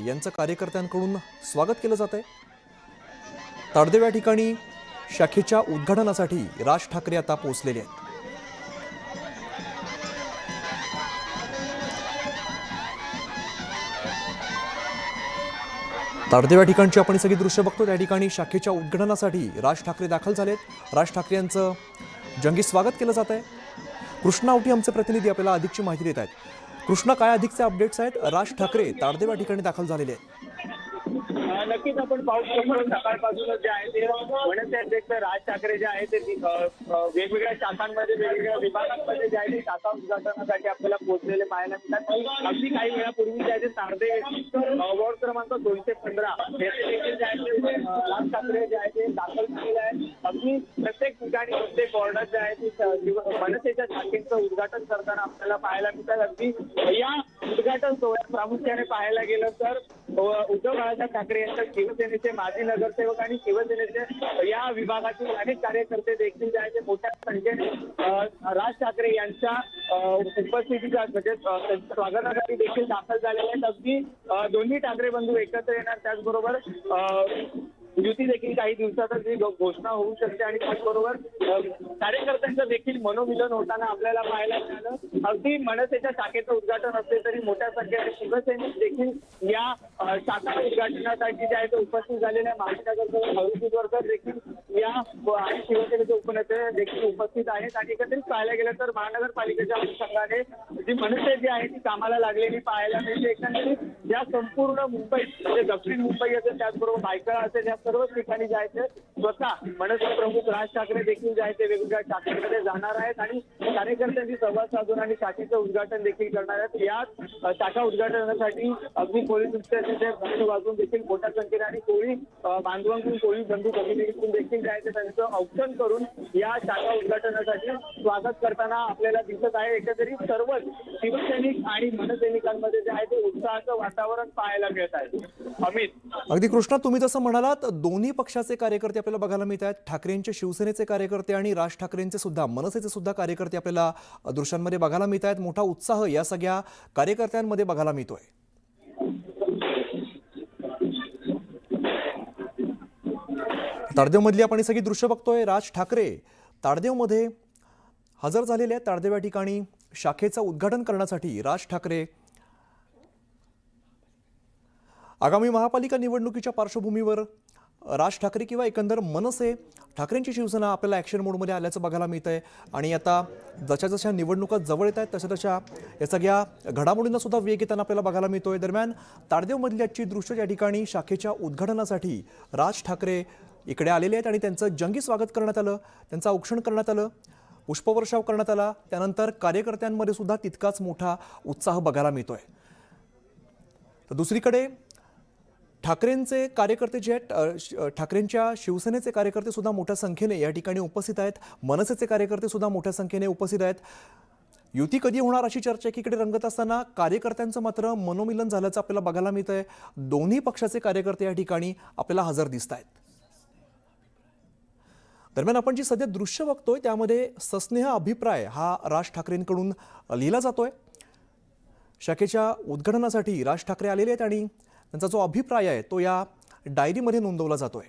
यांचं कार्यकर्त्यांकडून स्वागत केलं जात आहे। ताडदेव या ठिकाणी शाखेच्या उद्घाटनासाठी राज ठाकरे आता पोहोचलेले आहेत। ताडदेव या ठिकाणची आपण सगळी दृश्य बघतो। त्या ठिकाणी शाखेच्या उद्घाटनासाठी राज ठाकरे दाखल झालेत। राज ठाकरे यांचं जंगी स्वागत केलं जात आहे। कृष्णा आवटी आमचे प्रतिनिधी आपल्याला अधिकची माहिती देत आहेत। कृष्णा, काय अधिकचे अपडेट्स आहेत? राज ठाकरे ताडदेव या ठिकाणी दाखल झालेले आहेत। नक्कीच आपण पाहू शकतो सकाळपासूनच जे आहे ते मनसे अध्यक्ष राज ठाकरे जे आहे ते वेगवेगळ्या शाखांमध्ये वेगवेगळ्या विभागांमध्ये जे आहे ते शाखा उद्घाटनासाठी आपल्याला पोहोचलेले पाहायला मिळतात। अगदी काही वेळापूर्वी जे आहे ते ताडदेव वॉर्ड क्रमांक 215 येथे देखील जे आहे ते राज ठाकरे जे आहे ते दाखल झालेले आहेत। अगदी प्रत्येक ठिकाणी प्रत्येक वॉर्डात जे आहे ते मनसेच्या शाखेचं उद्घाटन करताना आपल्याला पाहायला मिळतात। अगदी या उद्घाटन सोहळ्यात प्रामुख्याने पाहायला गेलं तर उद्धव बाळासाहेब ठाकरे यांच्या शिवसेनेचे माजी नगरसेवक आणि शिवसेनेचे या विभागातील अनेक कार्यकर्ते देखील जे आहे ते मोठ्या संख्येने राज ठाकरे यांच्या उपस्थितीच्या म्हणजे त्यांच्या स्वागतासाठी देखील दाखल झालेले आहेत। अगदी दोन्ही ठाकरे बंधू एकत्र येणार, त्याचबरोबर युती देखील काही दिवसातच ही घोषणा होऊ शकते आणि त्याचबरोबर कार्यकर्त्यांचं देखील मनोमिलन होताना आपल्याला पाहायला मिळालं। अगदी मनसेच्या शाखेचं उद्घाटन असले तरी मोठ्या संख्येने शिवसैनिक देखील या शाखा उद्घाटनासाठी जे आहे ते उपस्थित झालेल्या महानगरसेवक हळूदवरकर देखील या आणि शिवसेनेचे उपनेते देखील उपस्थित आहेत। आणि एकत्रित पाहायला गेलं तर महानगरपालिकेच्या अनुषंगाने जी मनसे जी आहे ती कामाला लागलेली पाहायला मिळते। एकंदरीत या संपूर्ण मुंबई म्हणजे दक्षिण मुंबई असेल, त्याचबरोबर भायखळा असेल, या सर्व ठिकाणी जे आहे ते स्वतः मनसे प्रमुख राज ठाकरे देखील जे आहे ते वेगवेगळ्या शाखेमध्ये जाणार आहेत आणि कार्यकर्त्यांशी संवाद साधून आणि शाखेचं उद्घाटन देखील करणार आहेत। या शाखा उद्घाटनासाठी अगदी पोलीस उपस्थितीचे वाजून देखील मोठ्या संख्येने आणि कोळी बांधवांकडून कोळी बंधू भगिनीतून देखील जे आहे ते त्यांचं औक्षण करून या शाखा उद्घाटनासाठी स्वागत करताना आपल्याला दिसत आहे। एकंदरीत सर्वच शिवसैनिक आणि मनसैनिकांमध्ये जे आहे ते उत्साहाचं वातावरण पाहायला मिळत आहे। अमित, अगदी कृष्णा, तुम्ही जसं म्हणालात दोन्ही पक्षाचे कार्यकर्ते आपल्याला बघायला मिळत आहेत। ठाकरेंचे शिवसेनेचे कार्यकर्ते आणि राज ठाकरेंचे सुद्धा मनसेचे सुद्धा कार्यकर्ते आपल्याला दृश्यांमध्ये बघायला मिळत आहेत। मोठा उत्साह या सगळ्या कार्यकर्त्यांमध्ये बघायला मिळतोय। ताडदेव मधली आपण सगळी दृश्य बघतोय। राज ठाकरे ताडदेवमध्ये हजर झालेले आहेत। ताडदेव या ठिकाणी शाखेचं उद्घाटन करण्यासाठी राज ठाकरे आगामी महापालिका निवडणुकीच्या पार्श्वभूमीवर राज ठाकरे किंवा एकंदर मनसे ठाकरेंची शिवसेना आपल्याला ॲक्शन मोडमध्ये आल्याचं बघायला मिळत आहे। आणि आता जशा जशा निवडणुका जवळ येत आहेत तशा तशा या सगळ्या घडामोडींना सुद्धा वेग येताना आपल्याला बघायला मिळतोय। दरम्यान ताडदेवमधली आजची दृश्य या ठिकाणी शाखेच्या उद्घाटनासाठी राज ठाकरे इकडे आलेले आहेत आणि त्यांचं जंगी स्वागत करण्यात आलं, त्यांचं औक्षण करण्यात आलं, पुष्पवर्षाव करण्यात आला। त्यानंतर कार्यकर्त्यांमध्ये सुद्धा तितकाच मोठा उत्साह बघायला मिळतोय। तर दुसरीकडे ठाकरेंचे कार्यकर्ते जे आहेत, ठाकरेंच्या शिवसेनेचे कार्यकर्ते सुद्धा मोठ्या संख्येने या ठिकाणी उपस्थित आहेत। मनसेचे कार्यकर्ते सुद्धा मोठ्या संख्येने उपस्थित आहेत। युती कधी होणार अशी चर्चा एकीकडे रंगत असताना कार्यकर्त्यांचं मात्र मनोमिलन झाल्याचं आपल्याला बघायला मिळतंय। दोन्ही पक्षाचे कार्यकर्ते या ठिकाणी आपल्याला हजर दिसत आहेत। दरम्यान आपण जी सध्या दृश्य बघतोय त्यामध्ये सस्नेह अभिप्राय हा राज ठाकरेंकडून लिहिला जातोय। शाखेच्या उद्घाटनासाठी राज ठाकरे आलेले आहेत आणि त्यांचा जो अभिप्राय आहे तो या डायरीमध्ये नोंदवला जातोय।